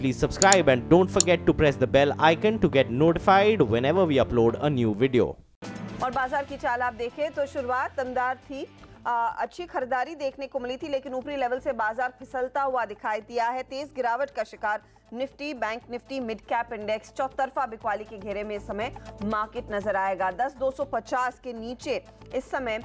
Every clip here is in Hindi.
please subscribe and don't forget to press the bell icon to get notified whenever we upload a new video. और बाजार की चाल आप देखें तो शुरुआत दमदार थी, अच्छी खरीदारी देखने को मिली थी, लेकिन ऊपरी लेवल से बाजार फिसलता हुआ दिखाई दिया है। तेज गिरावट का शिकार Nifty, bank Nifty, mid cap index चौतरफा बिकवाली के घेरे में इस समय मार्केट नजर आएगा। 10,250 के नीचे इस समय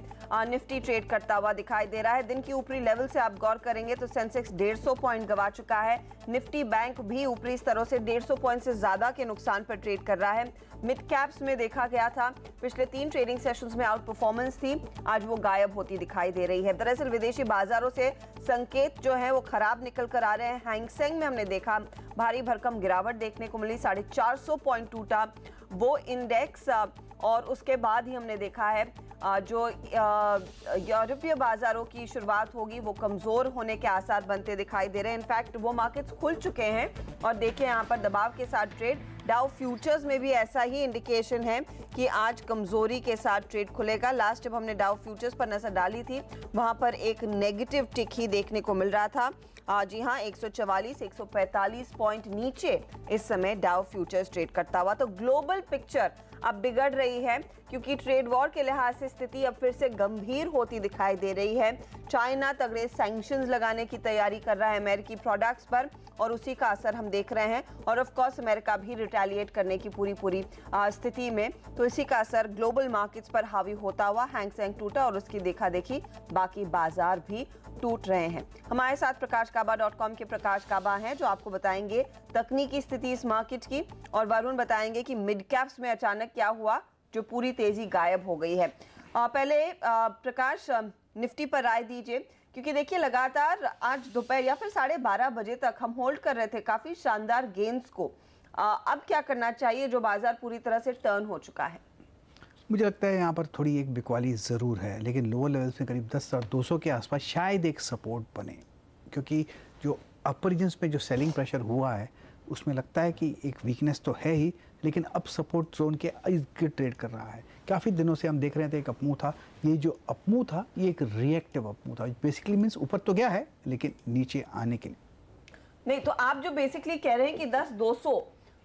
निफ्टी ट्रेड करता हुआ दिखाई दे रहा है। दिन की ऊपरी लेवल से आप गौर करेंगे तो सेंसेक्स 150 पॉइंट गवा चुका है। निफ्टी बैंक भी ऊपरी स्तरों से 150 पॉइंट से ज्यादा के नुकसान पर ट्रेड कर रहा है। मिड कैप्स में देखा गया था पिछले 3 ट्रेडिंग सेशंस में आउट परफॉर्मेंस थी, आज वो गायब होती दिखाई दे रही है। दरअसल विदेशी बाजारों से संकेत जो है वो खराब निकल कर आ रहे हैं। हैंगसेंग में हमने देखा भारी भरकम गिरावट देखने को मिली, 450 पॉइंट टूटा वो इंडेक्स। और उसके बाद ही हमने देखा है जो यूरोपीय बाजारों की शुरुआत होगी वो कमजोर होने के आसार बनते दिखाई दे रहे हैं। इनफैक्ट वो मार्केट्स खुल चुके हैं और देखिए यहाँ पर दबाव के साथ ट्रेड। डाउ फ्यूचर्स में भी ऐसा ही इंडिकेशन है कि आज कमजोरी के साथ ट्रेड खुलेगा। लास्ट जब हमने डाउ फ्यूचर्स पर नजर डाली थी वहां पर एक नेगेटिव टिक ही देखने को मिल रहा था। जी हाँ, 144 145 पॉइंट नीचे इस समय डाउ फ्यूचर्स ट्रेड करता हुआ। तो ग्लोबल पिक्चर अब बिगड़ रही है क्योंकि ट्रेड वॉर के लिहाज से स्थिति अब फिर से गंभीर होती दिखाई दे रही है। चाइना तगड़े सैंक्शंस लगाने की तैयारी कर रहा है अमेरिकी प्रोडक्ट्स पर और उसी का असर हम देख रहे हैं। और ऑफ कोर्स अमेरिका भी रिटेलिएट करने की पूरी स्थिति में, तो इसी का असर ग्लोबल मार्केट्स पर हावी होता हुआ हैंगसेंग टूटा और उसकी देखा देखी बाकी बाजार भी टूट रहे हैं। हमारे साथ प्रकाशकाबा.com के प्रकाश काबा हैं जो आपको बताएंगे तकनीकी स्थिति इस मार्केट की, और वरुण बताएंगे कि मिड कैप्स में अचानक क्या हुआ जो पूरी तेजी गायब हो गई है। पहले प्रकाश निफ्टी पर राय दीजिए, क्योंकि देखिए लगातार आज दोपहर या फिर 12:30 बजे तक हम होल्ड कर रहे थे काफी शानदार गेंस को। अब क्या करना चाहिए जो बाजार पूरी तरह से टर्न हो चुका है? मुझे लगता है यहाँ पर थोड़ी एक बिकवाली ज़रूर है, लेकिन लोअर लेवल्स में करीब 10,200 के आसपास शायद एक सपोर्ट बने, क्योंकि जो अपर रीजन्स में जो सेलिंग प्रेशर हुआ है उसमें लगता है कि एक वीकनेस तो है ही, लेकिन अब सपोर्ट जोन के इर्द ट्रेड कर रहा है। काफ़ी दिनों से हम देख रहे थे एक अपमूव था, ये जो अपमूव था ये एक रिएक्टिव अपमूव था। बेसिकली मीन्स ऊपर तो गया है लेकिन नीचे आने के लिए नहीं। तो आप जो बेसिकली कह रहे हैं कि 10,200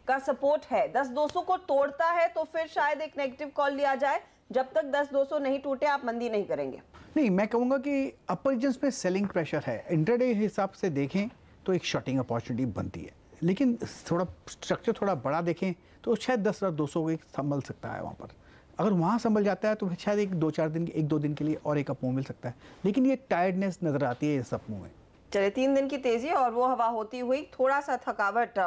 का सपोर्ट है, 10,200 को तोड़ता है तो फिर शायद एक नेगेटिव कॉल लिया जाए। जब तक 10,200 नहीं टूटे आप मंदी नहीं करेंगे? नहीं, मैं कहूँगा कि अपर रीजन्स में सेलिंग प्रेशर है। इंट्राडे हिसाब से देखें तो एक शॉर्टिंग अपॉर्चुनिटी बनती है, लेकिन थोड़ा स्ट्रक्चर थोड़ा बड़ा देखें तो शायद 10,200 एक संभल सकता है वहाँ पर। अगर वहाँ संभल जाता है तो शायद एक दो दिन के लिए और एक अपमूव मिल सकता है, लेकिन ये टायर्डनेस नज़र आती है इस अपमूव में। चलिए, 3 दिन की तेजी और वो हवा होती हुई थोड़ा सा थकावट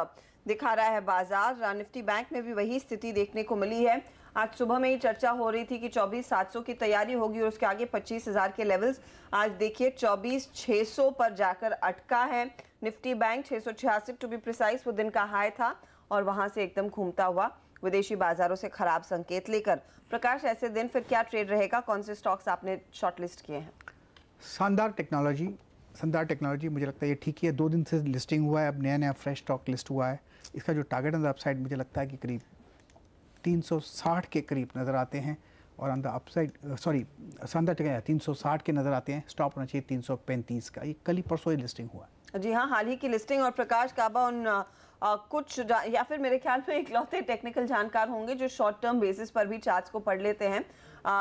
दिखा रहा है बाजार। निफ्टी बैंक में भी वही स्थिति देखने को मिली है। आज सुबह में ही चर्चा हो रही थी कि 24,700 की तैयारी होगी और उसके आगे 25,000 के लेवल्स। आज देखिए 24,600 पर जाकर अटका है Nifty Bank. 666 to be precise वो दिन का हाई था और वहां से एकदम घूमता हुआ विदेशी बाजारों से खराब संकेत लेकर। प्रकाश, ऐसे दिन फिर क्या ट्रेड रहेगा? कौन से स्टॉक्स आपने शॉर्टलिस्ट किए हैं? शानदार टेक्नोलॉजी मुझे लगता है ये ठीक ही है। 2 दिन से लिस्टिंग हुआ है, अब नया फ्रेश स्टॉक लिस्ट हुआ है। इसका जो टारगेट ऑन द अपसाइड मुझे लगता है कि करीब 360 के करीब नज़र आते हैं, और ऑन द अपसाइड शानदार 360 के नज़र आते हैं। स्टॉप होना चाहिए 335 का। ये कल ही परसों ही लिस्टिंग हुआ है। जी हाँ, हाल ही की लिस्टिंग। और प्रकाश काबा उन कुछ या फिर मेरे ख्याल में इकलौते टेक्निकल जानकार होंगे जो शॉर्ट टर्म बेसिस पर भी चार्ट्स को पढ़ लेते हैं।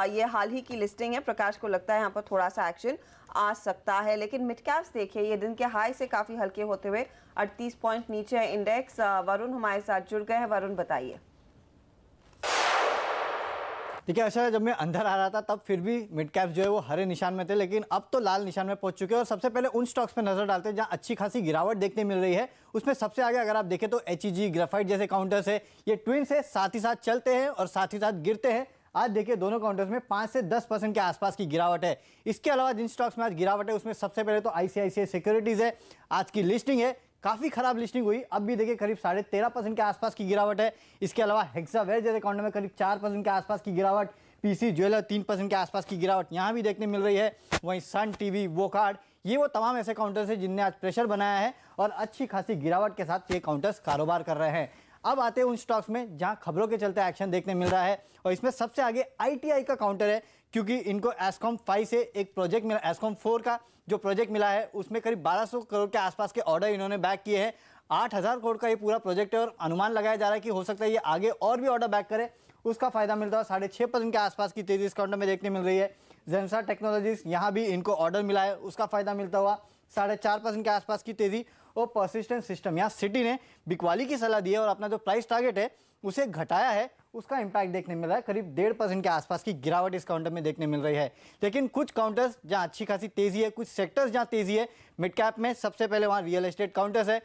ये हाल ही की लिस्टिंग है। प्रकाश को लगता है यहाँ पर थोड़ा सा एक्शन आ सकता है, लेकिन मिड कैप्स देखिए ये दिन के हाई से काफी हल्के होते हुए 38 पॉइंट नीचे है इंडेक्स। वरुण हमारे साथ जुड़ गए हैं। वरुण, बताइए। देखिए अच्छा, जब मैं अंदर आ रहा था तब फिर भी मिड कैप्स जो है वो हरे निशान में थे, लेकिन अब तो लाल निशान में पहुंच चुके हैं। और सबसे पहले उन स्टॉक्स पे नजर डालते हैं जहां अच्छी खासी गिरावट देखने मिल रही है। उसमें सबसे आगे अगर आप देखें तो HEG, ग्रेफाइट जैसे काउंटर्स है, ये ट्विन्स है, साथ ही साथ चलते हैं और साथ ही साथ गिरते हैं। आज देखिए दोनों काउंटर्स में 5 से 10% के आसपास की गिरावट है। इसके अलावा जिन स्टॉक्स में आज गिरावट है उसमें सबसे पहले तो ICICI सिक्योरिटीज है। आज की लिस्टिंग है, काफी खराब लिस्टिंग हुई, अब भी देखिए करीब 13.5% के आसपास की गिरावट है। इसके अलावा हेक्सावेयर जैसे काउंटर में करीब 4% के आसपास की गिरावट, PC ज्वेलर 3% के आसपास की गिरावट यहाँ भी देखने मिल रही है। वहीं सन टीवी, वोकार्ड, ये वो तमाम ऐसे काउंटर्स हैं जिनने आज प्रेशर बनाया है और अच्छी खासी गिरावट के साथ ये काउंटर्स कारोबार कर रहे हैं। अब आते हैं उन स्टॉक्स में जहां खबरों के चलते एक्शन देखने मिल रहा है, और इसमें सबसे आगे ITI का काउंटर है, क्योंकि इनको एस्कॉम 5 से एक प्रोजेक्ट मिला। एस्कॉम 4 का जो प्रोजेक्ट मिला है उसमें करीब 1200 करोड़ के आसपास के ऑर्डर इन्होंने बैक किए हैं। 8,000 करोड़ का ये पूरा प्रोजेक्ट है और अनुमान लगाया जा रहा है कि हो सकता है ये आगे और भी ऑर्डर बैक करे, उसका फायदा मिलता है। 6.5% के आसपास की तेजी इस काउंटर में देखने मिल रही है। जेंसा टेक्नोलॉजीज, यहाँ भी इनको ऑर्डर मिला है, उसका फायदा मिलता हुआ 4.5% के आसपास की तेजी। और परसिस्टेंट सिस्टम, यहाँ सिटी ने बिकवाली की सलाह दी है और अपना जो प्राइस टारगेट है उसे घटाया है, उसका इंपैक्ट देखने मिल रहा है। करीब 1.5% के आसपास की गिरावट इस काउंटर में देखने मिल रही है। लेकिन कुछ काउंटर्स जहां अच्छी खासी तेजी है, कुछ सेक्टर्स जहां तेजी है मिड कैप में, सबसे पहले वहां रियल एस्टेट काउंटर्स है।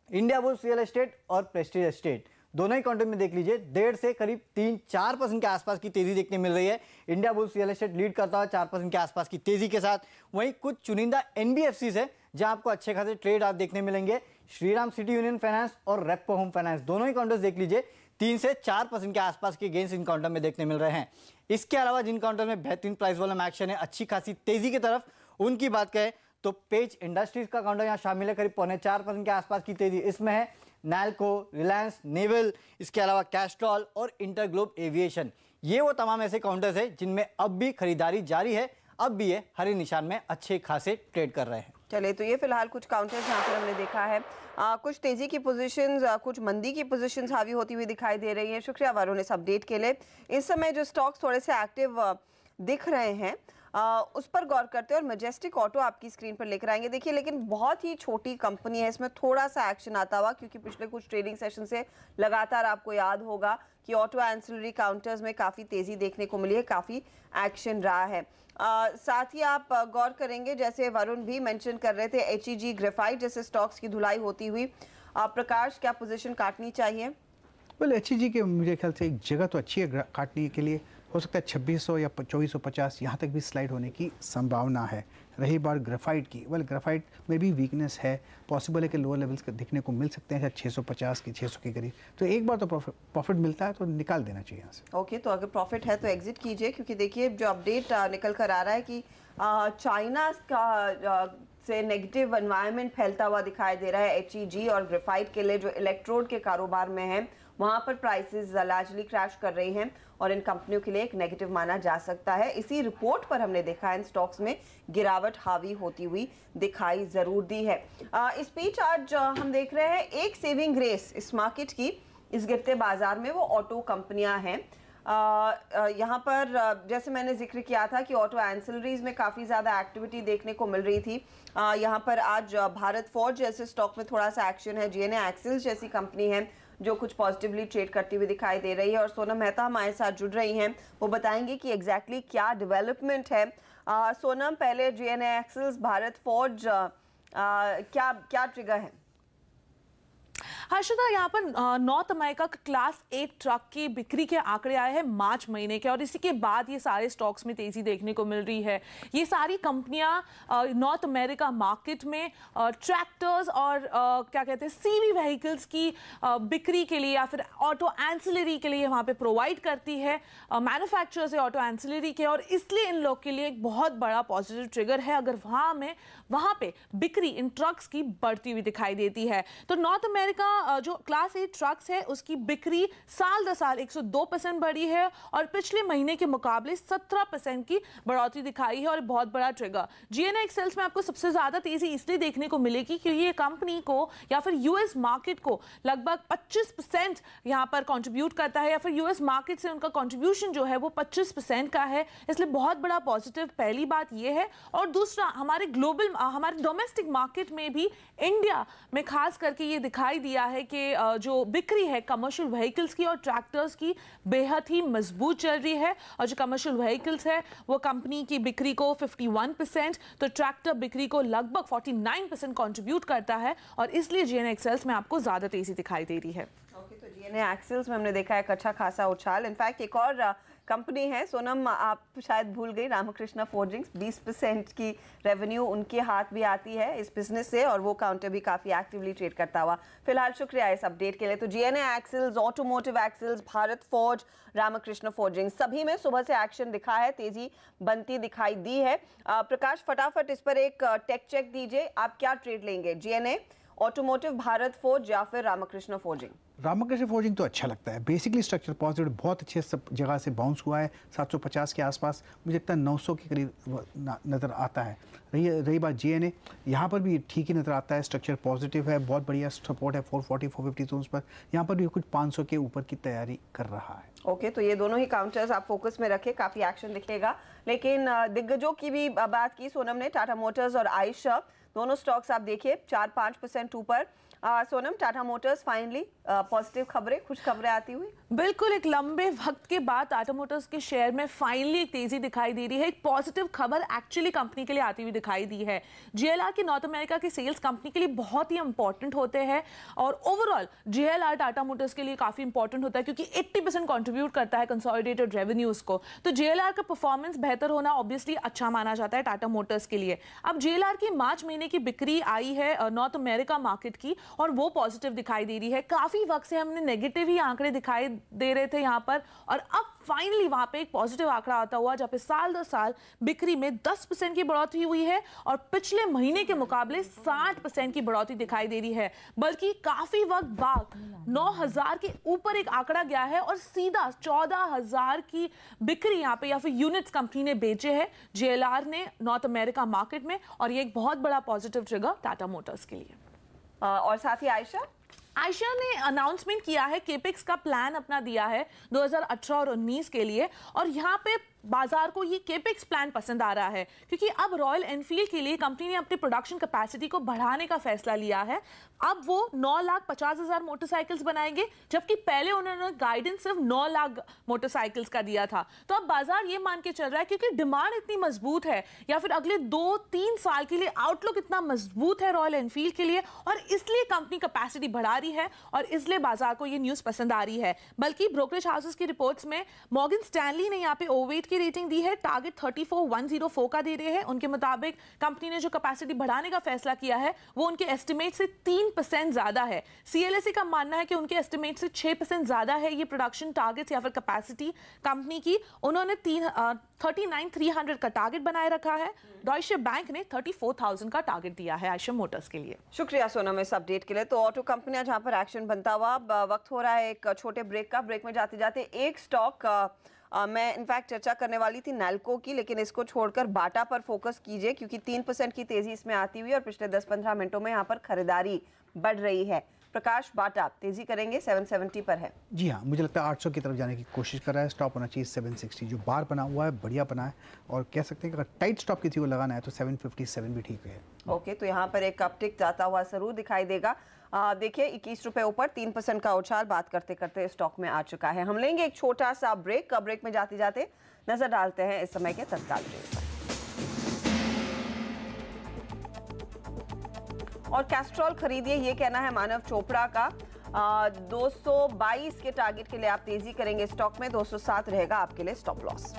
इंडिया बुल्स रियल एस्टेट और प्रेस्टीज एस्टेट दोनों ही काउंटर में देख लीजिए 1.5 से करीब 3-4% के आसपास की तेजी देखने मिल रही है। India bulls real estate lead करता हुआ 4% के आसपास की तेजी के साथ। वहीं कुछ चुनिंदा एनबीएफसीज है जहां आपको अच्छे खासे ट्रेड आप देखने मिलेंगे। श्रीराम सिटी यूनियन फाइनेंस और रेपको होम फाइनेंस दोनों ही काउंटर्स देख लीजिए 3 से 4% के आसपास के गेंस इन काउंटर में देखने मिल रहे हैं। इसके अलावा जिन काउंटर में बेहतरीन प्राइस वॉल्यूम एक्शन है, अच्छी खासी तेजी की तरफ, उनकी बात करें तो पेज इंडस्ट्रीज का काउंटर यहाँ शामिल है, करीब 4.25% के आसपास की तेजी इसमें है। नैल्को, रिलायंस, नेवल, इसके अलावा कैस्ट्रॉल और इंटरग्लोब एविएशन, ये वो तमाम ऐसे काउंटर्स है जिनमें अब भी खरीदारी जारी है, अब भी ये हरे निशान में अच्छे खासे ट्रेड कर रहे हैं। चलिए, तो ये फिलहाल कुछ काउंटर्स यहाँ पर हमने देखा है। कुछ तेजी की पोजीशंस, कुछ मंदी की पोजीशंस हावी होती हुई दिखाई दे रही हैं। शुक्रिया वरुण इस अपडेट के लिए। इस समय जो स्टॉक्स थोड़े से एक्टिव दिख रहे हैं उस पर गौर करते हैं और मैजेस्टिक ऑटो आपकी स्क्रीन पर लेकर आएंगे। देखिए, लेकिन बहुत ही छोटी कंपनी है, इसमें थोड़ा सा एक्शन आता हुआ, क्योंकि पिछले कुछ ट्रेडिंग सेशन से लगातार आपको याद होगा कि ऑटो एंसिलरी काउंटर्स में काफ़ी तेज़ी देखने को मिली है, काफ़ी एक्शन रहा है। साथ ही आप गौर करेंगे, जैसे वरुण भी मेंशन कर रहे थे, HEG, ग्रेफाइट जैसे स्टॉक्स की धुलाई होती हुई। प्रकाश, क्या पोजीशन काटनी चाहिए? वेल, HEG के मुझे ख्याल से एक जगह तो अच्छी है काटने के लिए, हो सकता है 2600 या 2450 यहाँ तक भी स्लाइड होने की संभावना है। रही बात ग्रेफाइट की, वेल ग्रेफाइट में भी वीकनेस है, पॉसिबल है कि लोअर लेवल्स का दिखने को मिल सकते हैं, 650 की 600 के करीब। तो एक बार तो प्रॉफिट मिलता है तो निकाल देना चाहिए यहाँ से। ओके, तो अगर प्रॉफिट है तो एग्जिट कीजिए, क्योंकि देखिए जो अपडेट निकल कर आ रहा है कि चाइना का से नेगेटिव एनवायरनमेंट फैलता हुआ दिखाई दे रहा है HEG और ग्रेफाइट के लिए, जो इलेक्ट्रोड के कारोबार में है वहां पर प्राइसेस लार्जली क्रैश कर रही हैं और इन कंपनियों के लिए एक नेगेटिव माना जा सकता है। इसी रिपोर्ट पर हमने देखा इन स्टॉक्स में गिरावट हावी होती हुई दिखाई जरूर दी है। इस बीच आज हम देख रहे हैं एक सेविंग ग्रेस इस मार्केट की, इस गिरते बाजार में, वो ऑटो कंपनियां हैं। यहाँ पर जैसे मैंने जिक्र किया था कि ऑटो एंसिलरीज में काफ़ी ज़्यादा एक्टिविटी देखने को मिल रही थी। यहाँ पर आज भारत फोर्ज जैसे स्टॉक में थोड़ा सा एक्शन है। GNA एक्सेल्स जैसी कंपनी है जो कुछ पॉजिटिवली ट्रेड करती हुई दिखाई दे रही है। और सोनम मेहता हमारे साथ जुड़ रही हैं, वो बताएंगे कि एग्जैक्टली क्या डेवलपमेंट है। सोनम, पहले GNA एक्सेल्स, भारत फोर्ज, क्या ट्रिगर है? हर्षदा, यहाँ पर नॉर्थ अमेरिका का क्लास 8 ट्रक की बिक्री के आंकड़े आए हैं मार्च महीने के, और इसी के बाद ये सारे स्टॉक्स में तेजी देखने को मिल रही है। ये सारी कंपनियां नॉर्थ अमेरिका मार्केट में ट्रैक्टर्स और क्या कहते हैं CV व्हीकल्स की बिक्री के लिए या फिर ऑटो एंसिलरी के लिए वहाँ पे प्रोवाइड करती है, मैन्युफैक्चरर्स है ऑटो एंसिलरी के, और इसलिए इन लोग के लिए एक बहुत बड़ा पॉजिटिव ट्रिगर है अगर वहाँ पे बिक्री इन ट्रक्स की बढ़ती हुई दिखाई देती है। तो नॉर्थ अमेरिका जो क्लास 8 ट्रक्स है उसकी बिक्री साल दर साल 102% बढ़ी है और पिछले महीने के मुकाबले 17% की बढ़ोतरी दिखाई है, और बहुत बड़ा ट्रिगर। GNA एक्सेल्स में आपको सबसे ज्यादा तेजी इसलिए देखने को मिलेगी क्योंकि ये कंपनी को या फिर US मार्केट को लगभग 25% यहाँ पर कंट्रीब्यूट करता है, या फिर US मार्केट से उनका कंट्रीब्यूशन जो है वो 25% का है, इसलिए बहुत बड़ा पॉजिटिव पहली बात ये है। और दूसरा, हमारे डोमेस्टिक मार्केट में भी इंडिया में खास करके ये दिखाई दिया है कि जो बिक्री है कमर्शियल व्हीकल्स की और ट्रैक्टर्स की बेहद ही मजबूत चल रही है। और जो कमर्शियल व्हीकल्स है वो कंपनी की बिक्री को 51%, तो ट्रैक्टर बिक्री को लगभग 49% कंट्रीब्यूट करता है, और इसलिए GNA एक्सेल्स में आपको ज्यादा तेजी दिखाई दे रही है। ओके, तो GNA एक्सेल्स में हमने देखा एक अच्छा खासा उछाल। इनफैक्ट एक और कंपनी है, सोनम आप शायद भूल गई, रामकृष्ण फोर्जिंग्स, 20% की रेवेन्यू उनके हाथ भी आती है इस बिजनेस से, और वो काउंटर भी काफी एक्टिवली ट्रेड करता हुआ। फिलहाल शुक्रिया इस अपडेट के लिए। तो GNA axles, automotive axles, Bharat forge, Ramkrishna forgings, सभी में सुबह से एक्शन दिखा है, तेजी बनती दिखाई दी है। प्रकाश, फटाफट इस पर एक टेक चेक दीजिए, आप क्या ट्रेड लेंगे? GNA, ऑटोमोटिव, भारत फोर्ज या फिर रामकृष्ण फोर्जिंग? रामकृष्ण फोर्जिंग तो अच्छा लगता है, बेसिकली स्ट्रक्चर पॉजिटिव, बहुत अच्छे सब जगह से बाउंस हुआ है, 750 के आसपास, मुझे लगता है 900 के करीब नज़र आता है। रही बात GNA, यहाँ पर भी ठीक ही नज़र आता है, स्ट्रक्चर पॉजिटिव है, बहुत बढ़िया सपोर्ट है 440 450 जोन्स पर, यहाँ पर भी कुछ 500 के ऊपर की तैयारी कर रहा है। ओके, तो ये दोनों ही काउंटर्स आप फोकस में रखें, काफ़ी एक्शन दिखेगा। लेकिन दिग्गजों की भी बात की सोनम ने, टाटा मोटर्स और आयशर दोनों स्टॉक्स आप देखिए 4-5% ऊपर। Sonam, Tata Motors finally positive खबरें, खुश खबरें आती हुई। बिल्कुल, एक लंबे वक्त के बाद टाटा मोटर्स के शेयर में फाइनली एक तेजी दिखाई दे रही है। एक पॉजिटिव खबर एक्चुअली कंपनी के लिए आती हुई दिखाई दी है। JLR की नॉर्थ अमेरिका के सेल्स कंपनी के लिए बहुत ही इंपॉर्टेंट होते हैं और ओवरऑल JLR टाटा मोटर्स के लिए काफी इंपॉर्टेंट होता है क्योंकि 80% कंट्रीब्यूट करता है कंसोलिडेटेड रेवेन्यूज को। तो JLR का परफॉर्मेंस बेहतर होना ऑब्वियसली अच्छा माना जाता है टाटा मोटर्स के लिए। अब JLR की मार्च महीने की बिक्री आई है नॉर्थ अमेरिका मार्केट की और वो पॉजिटिव दिखाई दे रही है। काफी वक्त से हमने नेगेटिव ही आंकड़े दिखाई दे रहे थे यहां पर और अब फाइनली वहां पे एक पॉजिटिव आंकड़ा आता हुआ जहां पे साल दर साल बिक्री में 10% की बढ़ोतरी हुई है और पिछले महीने के मुकाबले 60% की बढ़ोतरी दिखाई दे रही है। बल्कि काफी वक्त बाद 9,000 के ऊपर एक आंकड़ा गया है और सीधा 14,000 की बिक्री यहां पे या फिर यूनिट्स कंपनी ने बेचे हैं JLR ने नॉर्थ अमेरिका मार्केट में और ये एक बहुत बड़ा पॉजिटिव ट्रिगर टाटा मोटर्स के लिए। और साथ ही आयशा ने अनाउंसमेंट किया है, केपेक्स का प्लान अपना दिया है 2018 और 19 के लिए और यहाँ पे बाजार को ये केपेक्स प्लान पसंद आ रहा है क्योंकि अब रॉयल एनफील्ड के लिए कंपनी ने अपनी प्रोडक्शन कैपेसिटी को बढ़ाने का फैसला लिया है। अब वो 9,50,000 मोटरसाइकिल्स बनाएंगे जबकि पहले उन्होंने गाइडेंस सिर्फ 9 लाख मोटरसाइकिल्स का दिया था। तो अब बाजार ये मान के चल रहा है क्योंकि डिमांड इतनी मजबूत है या फिर अगले 2-3 साल के लिए आउटलुक इतना मजबूत है रॉयल एनफील्ड के लिए और इसलिए कंपनी कैपेसिटी बढ़ा रही है और इसलिए बाजार को ये न्यूज पसंद आ रही है। बल्कि ब्रोकरेज हाउसेस की रिपोर्ट्स में मॉर्गन स्टैनली ने यहाँ पे ओवेट की रेटिंग दी है, टारगेट 34,104 का दे रहे हैं। उनके मुताबिक कंपनी ने जो कैपेसिटी बढ़ाने का फैसला किया है वो उनके एस्टिमेट से 3% ज्यादा है। CLSA का मानना है कि उनके एस्टिमेट से 6% ज्यादा है ये प्रोडक्शन टारगेट या फिर कैपेसिटी कंपनी की। उन्होंने 39,300 का टारगेट बनाए रखा है। डॉइचे बैंक ने 34,000 का टारगेट दिया है आयशर मोटर्स के लिए। शुक्रिया सोनम इस अपडेट के लिए। तो ऑटो कंपनियां जहां पर एक्शन बनता हुआ, वक्त हो रहा है एक छोटे ब्रेक का। ब्रेक में जाते जाते एक स्टॉक मैं इनफैक्ट चर्चा करने वाली थी नैल्को की, लेकिन इसको छोड़कर बाटा पर फोकस कीजिए क्योंकि 3% की तेजी इसमें आती हुई और पिछले 10-15 मिनटों में यहाँ पर खरीदारी बढ़ रही है। प्रकाश, बाटा तेजी करेंगे, 770 पर है। जी हाँ, मुझे लगता है 800 की तरफ जाने की कोशिश कर रहा है। स्टॉप होना चाहिए 760, जो बार बना हुआ है बढ़िया बना है और कह सकते हैं कि अगर टाइट स्टॉप किसी को लगाना है तो 757 भी ठीक है। ओके, तो यहाँ पर एक अपटिक जाता हुआ जरूर दिखाई देगा। देखिए 21 रुपए ऊपर 3% का उछाल बात करते करते स्टॉक में आ चुका है। हम लेंगे एक छोटा सा ब्रेक। ब्रेक में जाते जाते नजर डालते हैं इस समय के तत्काल रेट पर। और कैस्ट्रॉल खरीदिए, ये कहना है मानव चोपड़ा का। 222 के टारगेट के लिए आप तेजी करेंगे स्टॉक में, 207 रहेगा आपके लिए स्टॉप लॉस।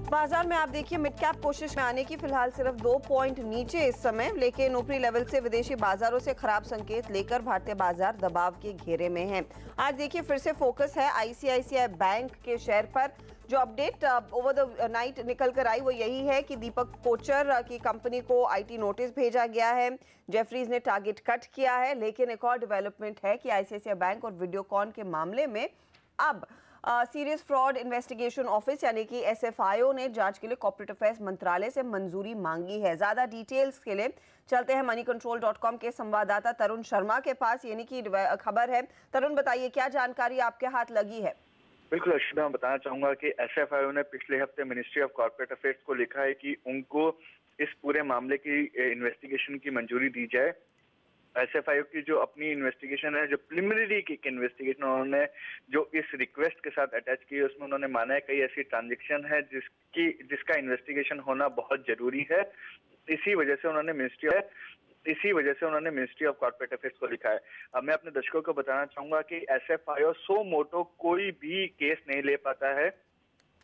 बाजार में आप देखिए मिड कैप कोशिश में आने की फिलहाल सिर्फ 2 पॉइंट नीचे इस समय, लेकिन ऊपरी लेवल से विदेशी बाजारों से खराब संकेत लेकर भारतीय बाजार दबाव के घेरे में हैं। आज देखिए फिर से फोकस है ICICI बैंक के शेयर पर। जो अपडेट ओवर द नाइट निकल कर आई वो यही है कि दीपक कोचर की कंपनी को IT नोटिस भेजा गया है। जेफरीज ने टारगेट कट किया है, लेकिन एक और डेवलपमेंट है कि ICICI बैंक और वीडियोकॉन के मामले में अब सीरियस फ्रॉड इन्वेस्टिगेशन ऑफिस यानी कि SFIO ने जांच के लिए कॉर्पोरेट अफेयर्स मंत्रालय से मंजूरी मांगी है। ज्यादा डिटेल्स के लिए चलते हैं moneycontrol.com के संवाददाता तरुण शर्मा के पास, यानी कि खबर है। तरुण, बताइए क्या जानकारी आपके हाथ लगी है? बिल्कुल अक्षिता, मैं बताना चाहूंगा कि SFIO ने पिछले हफ्ते मिनिस्ट्री ऑफ कॉर्पोरेट अफेयर्स को लिखा है कि उनको इस पूरे मामले की इन्वेस्टिगेशन की मंजूरी दी जाए। SFIO की जो अपनी इन्वेस्टिगेशन है, जो प्रिलिमिनरी की इन्वेस्टिगेशन उन्होंने जो इस रिक्वेस्ट के साथ अटैच की है, उसमें उन्होंने माना है कई ऐसी ट्रांजैक्शन है जिसका इन्वेस्टिगेशन होना बहुत जरूरी है। इसी वजह से उन्होंने मिनिस्ट्री ऑफ कॉर्पोरेट अफेयर्स को लिखा है। अब मैं अपने दर्शकों को बताना चाहूंगा कि SFIO सो मोटो कोई भी केस नहीं ले पाता है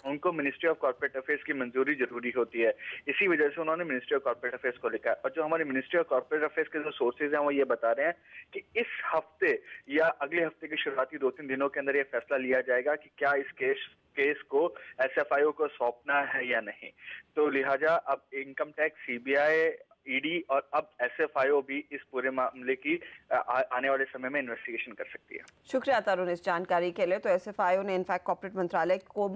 उनको मिनिस्ट्री ऑफ कॉर्पोरेट अफेयर्स की मंजूरी जरूरी होती है। इसी वजह से उन्होंने मिनिस्ट्री ऑफ कॉर्पोरेट अफेयर्स को लिखा है। और जो हमारी मिनिस्ट्री ऑफ कॉर्पोरेट अफेयर्स के जो सोर्सेज हैं वो ये बता रहे हैं कि इस हफ्ते या अगले हफ्ते के शुरुआती 2-3 दिनों के अंदर ये फैसला लिया जाएगा कि क्या इस केस को SFIO को सौंपना है या नहीं। तो लिहाजा अब इनकम टैक्स, CBI, ED और अब SFIO भी इस पूरे मामले की आने वाले समय में इन्वेस्टिगेशन कर सकती है। शुक्रिया तरुण इस जानकारी के लिए। तो SFIO ने इनफैक्ट कॉर्पोरेट मंत्रालय को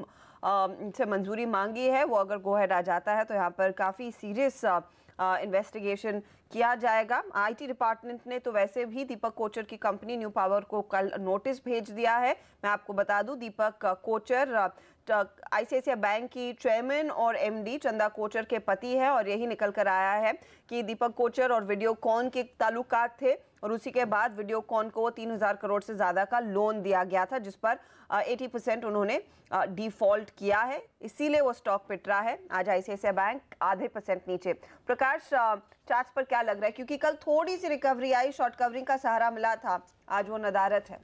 से मंजूरी मांगी है। वो अगर गो हेड आ जाता है तो यहाँ पर काफ़ी सीरियस इन्वेस्टिगेशन किया जाएगा। IT डिपार्टमेंट ने तो वैसे भी दीपक कोचर की कंपनी न्यू पावर को कल नोटिस भेज दिया है। मैं आपको बता दूं, दीपक कोचर ICICI बैंक की चेयरमैन और MD चंदा कोचर के पति है और यही निकल कर आया है कि दीपक कोचर और वीडियोकॉन के ताल्लुकात थे और उसी के बाद वीडियोकॉन को 3000 करोड़ से ज़्यादा का लोन दिया गया था, जिस पर 80% उन्होंने डिफॉल्ट किया है, इसीलिए वो स्टॉक पिट रहा है। आज ICICI बैंक आधे % नीचे। प्रकाश, चार्ट्स पर क्या लग रहा है, क्योंकि कल थोड़ी सी रिकवरी आई, शॉर्ट कवरिंग का सहारा मिला था, आज वो नदारत है।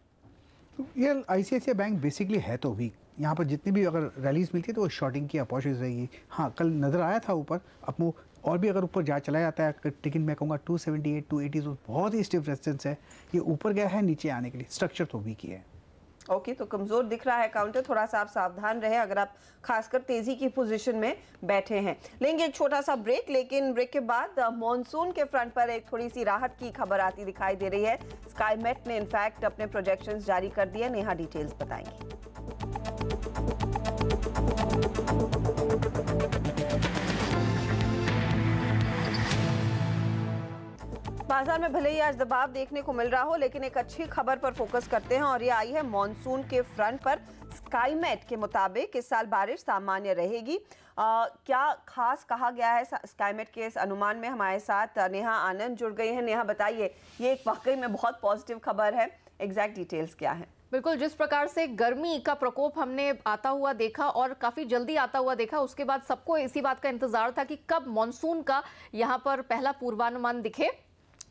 ये ICICI बैंक बेसिकली है तो वीक। यहाँ पर जितनी भी अगर रैलीज मिलती है तो वो शॉर्टिंग की अपॉर्चुनिटी रहेगी। हाँ, कल नज़र आया था ऊपर, अब वो और भी अगर ऊपर जा चला जाता है, टिकट मैं कहूँगा 278, 280 तो बहुत ही स्टिफ रेजिस्टेंस है। ये ऊपर गया है, नीचे आने के लिए स्ट्रक्चर तो वीक ही है। ओके, तो कमजोर दिख रहा है काउंटर, थोड़ा सा आप सावधान रहे अगर आप खासकर तेजी की पोजीशन में बैठे हैं। लेंगे एक छोटा सा ब्रेक, लेकिन ब्रेक के बाद मॉनसून के फ्रंट पर एक थोड़ी सी राहत की खबर आती दिखाई दे रही है। स्काईमेट ने इनफैक्ट अपने प्रोजेक्शंस जारी कर दिए। नेहा डिटेल्स बताएंगी। बाजार में भले ही आज दबाव देखने को मिल रहा हो, लेकिन एक अच्छी खबर पर फोकस करते हैं और ये आई है मॉनसून के फ्रंट पर। स्काईमेट के मुताबिक इस साल बारिश सामान्य रहेगी। क्या खास कहा गया है स्काईमेट के इस अनुमान में? हमारे साथ नेहा आनंद जुड़ गई है। नेहा, बताइए, ये एक वाकई में बहुत पॉजिटिव खबर है, एग्जैक्ट डिटेल्स क्या है? बिल्कुल, जिस प्रकार से गर्मी का प्रकोप हमने आता हुआ देखा और काफ़ी जल्दी आता हुआ देखा, उसके बाद सबको इसी बात का इंतजार था कि कब मॉनसून का यहाँ पर पहला पूर्वानुमान दिखे,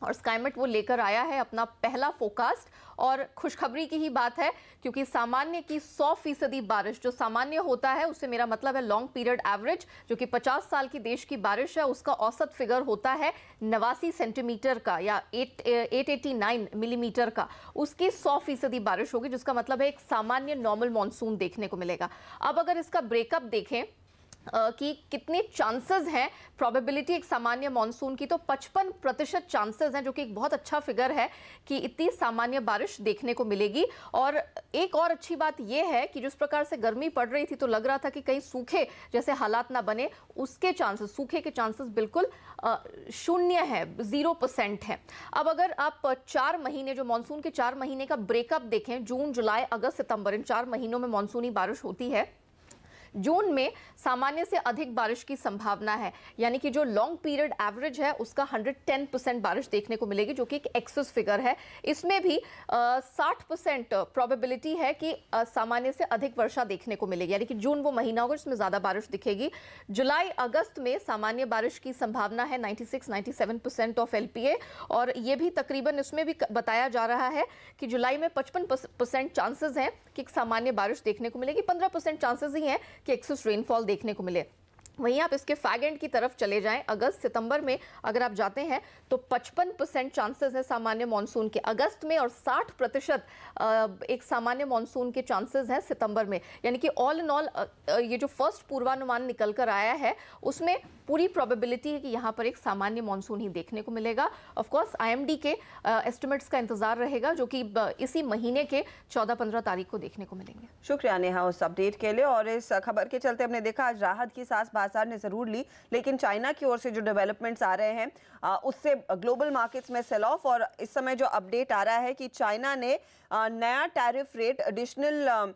और स्काईमेट वो लेकर आया है अपना पहला फोरकास्ट। और खुशखबरी की ही बात है, क्योंकि सामान्य की 100% बारिश, जो सामान्य होता है उससे मेरा मतलब है लॉन्ग पीरियड एवरेज, जो कि 50 साल की देश की बारिश है, उसका औसत फिगर होता है 89 सेंटीमीटर का या 889 मिलीमीटर का। उसकी 100% बारिश होगी, जिसका मतलब है एक सामान्य नॉर्मल मॉनसून देखने को मिलेगा। अब अगर इसका ब्रेकअप देखें कि कितने चांसेस हैं प्रोबेबिलिटी एक सामान्य मॉनसून की, तो 55% चांसेस हैं, जो कि एक बहुत अच्छा फिगर है कि इतनी सामान्य बारिश देखने को मिलेगी। और एक और अच्छी बात यह है कि जिस प्रकार से गर्मी पड़ रही थी तो लग रहा था कि कहीं सूखे जैसे हालात ना बने, उसके चांसेस, सूखे के चांसेस बिल्कुल शून्य है, 0% है। अब अगर आप 4 महीने, जो मॉनसून के 4 महीने का ब्रेकअप देखें, जून, जुलाई, अगस्त, सितंबर, इन 4 महीनों में मॉनसूनी बारिश होती है। जून में सामान्य से अधिक बारिश की संभावना है, यानी कि जो लॉन्ग पीरियड एवरेज है उसका 110% बारिश देखने को मिलेगी, जो कि एक एक्सेस फिगर है। इसमें भी 60% प्रोबेबिलिटी है कि सामान्य से अधिक वर्षा देखने को मिलेगी, यानी कि जून वो महीना होगा जिसमें ज़्यादा बारिश दिखेगी। जुलाई, अगस्त में सामान्य बारिश की संभावना है 96-97% ऑफ LPA, और ये भी तकरीबन इसमें भी बताया जा रहा है कि जुलाई में 55% चांसेस हैं कि सामान्य बारिश देखने को मिलेगी, 15% चांसेस ही हैं कि एक्सेस रेनफॉल देखने को मिले। वहीं आप इसके फैग एंड की तरफ चले जाएं, अगस्त, सितंबर में अगर आप जाते हैं तो 55% चांसेस है सामान्य मॉनसून के अगस्त में, और 60% एक सामान्य मॉनसून के चांसेस हैं सितंबर में। यानी कि ऑल इन ऑल ये जो फर्स्ट पूर्वानुमान निकल कर आया है उसमें पूरी प्रोबेबिलिटी है कि यहाँ पर एक सामान्य मॉनसून ही देखने को मिलेगा। ऑफ कोर्स IMD के एस्टिमेट्स का इंतजार रहेगा, जो कि इसी महीने के 14-15 तारीख को देखने को मिलेंगे। शुक्रिया नेहा उस अपडेट के लिए। और इस खबर के चलते हमने देखा आज राहत की सांस बाजार ने जरूर ली, लेकिन चाइना की ओर से जो डेवलपमेंट्स आ रहे हैं उससे ग्लोबल मार्केट्स में सेल ऑफ। और इस समय जो अपडेट आ रहा है कि चाइना ने नया tariff rate additional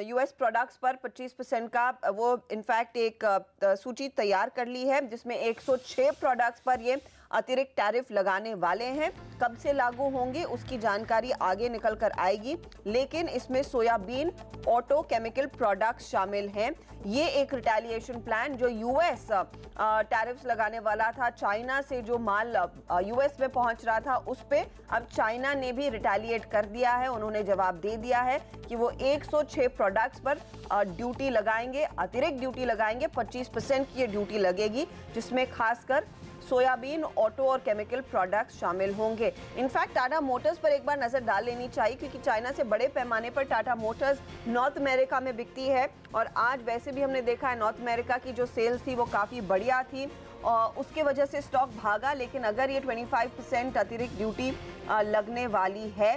US products पर 25% का वो इनफैक्ट एक सूची तैयार कर ली है, जिसमें 106 प्रोडक्ट्स पर ये अतिरिक्त टैरिफ लगाने वाले हैं। कब से लागू होंगे उसकी जानकारी आगे निकल कर आएगी, लेकिन इसमें सोयाबीन, ऑटो, केमिकल प्रोडक्ट्स शामिल हैं। ये एक रिटेलिएशन प्लान जो US टैरिफ्स लगाने वाला था, चाइना से जो माल US में पहुंच रहा था उस पे अब चाइना ने भी रिटेलिएट कर दिया है। उन्होंने जवाब दे दिया है कि वो 1 106 प्रोडक्ट्स पर ड्यूटी लगाएंगे, अतिरिक्त ड्यूटी लगाएंगे। 25% की ये ड्यूटी लगेगी, जिसमें खासकर सोयाबीन, ऑटो और केमिकल प्रोडक्ट्स शामिल होंगे। इनफैक्ट टाटा मोटर्स पर एक बार नजर डाल लेनी चाहिए, क्योंकि चाइना से बड़े पैमाने पर टाटा मोटर्स नॉर्थ अमेरिका में बिकती है और आज वैसे भी हमने देखा है नॉर्थ अमेरिका की जो सेल्स थी वो काफ़ी बढ़िया थी और उसके वजह से स्टॉक भागा। लेकिन अगर ये 25% अतिरिक्त ड्यूटी लगने वाली है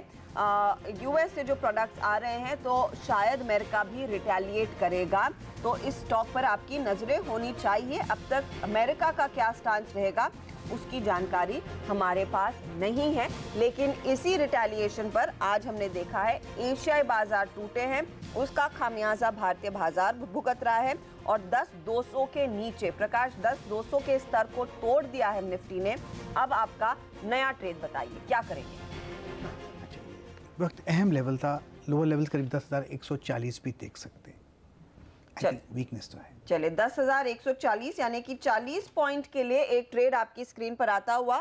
यूएस से जो प्रोडक्ट्स आ रहे हैं, तो शायद अमेरिका भी रिटेलिएट करेगा। तो इस स्टॉक पर आपकी नजरें होनी चाहिए। अब तक अमेरिका का क्या स्टांस रहेगा उसकी जानकारी हमारे पास नहीं है, लेकिन इसी रिटेलिएशन पर आज हमने देखा है एशियाई बाजार टूटे हैं, उसका खामियाजा भारतीय बाजार भुगत रहा है और 10,200 के नीचे, प्रकाश 10,200 के स्तर को तोड़ दिया है निफ्टी ने। अब आपका नया ट्रेड बताइए, क्या करेंगे? वक्त अहम लेवल था, लोअर लेवल करीब 10,140 भी देख सकते हैं। वीकनेस तो है। चले 10,140 यानी कि 40 पॉइंट के लिए एक ट्रेड आपकी स्क्रीन पर आता हुआ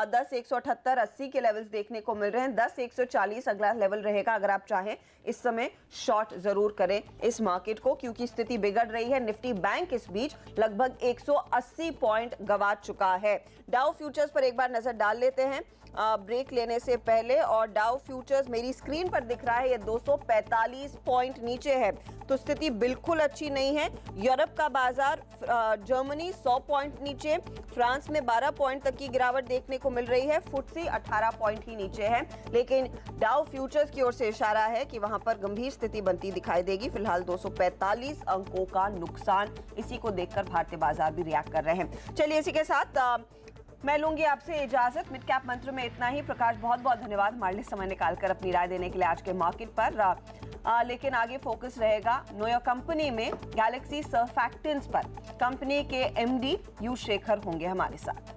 10,178, 80 के लेवल्स देखने को मिल रहे हैं। 10,140 अगला लेवल रहेगा। अगर आप चाहें इस समय शॉर्ट जरूर करें इस मार्केट को, क्योंकि स्थिति बिगड़ रही है। निफ्टी बैंक इस बीच लगभग 180 पॉइंट गंवा चुका है। डाउ फ्यूचर्स पर एक बार नजर डाल लेते हैं ब्रेक लेने से पहले, और डाउ फ्यूचर्स मेरी स्क्रीन पर दिख रहा है ये 245 पॉइंट नीचे है, तो स्थिति बिल्कुल अच्छी नहीं है। यूरोप का बाजार, जर्मनी 100 पॉइंट नीचे, फ्रांस में 12 पॉइंट तक की गिरावट देखने को मिल रही है, फुटसी 18 पॉइंट ही नीचे है। लेकिन डाउ फ्यूचर्स की ओर से इशारा है कि वहां पर गंभीर स्थिति बनती दिखाई देगी। फिलहाल 245 अंकों का नुकसान, इसी को देखकर भारतीय बाजार भी रिएक्ट कर रहे हैं। चलिए इसी के साथ मैं लूंगी आपसे इजाजत। मिड कैप मंत्र में इतना ही। प्रकाश बहुत बहुत धन्यवाद हमारे लिए समय निकालकर अपनी राय देने के लिए आज के मार्केट पर। लेकिन आगे फोकस रहेगा नो योर कंपनी में गैलेक्सी सर्फैक्टेंट्स पर। कंपनी के एमडी यू शेखर होंगे हमारे साथ।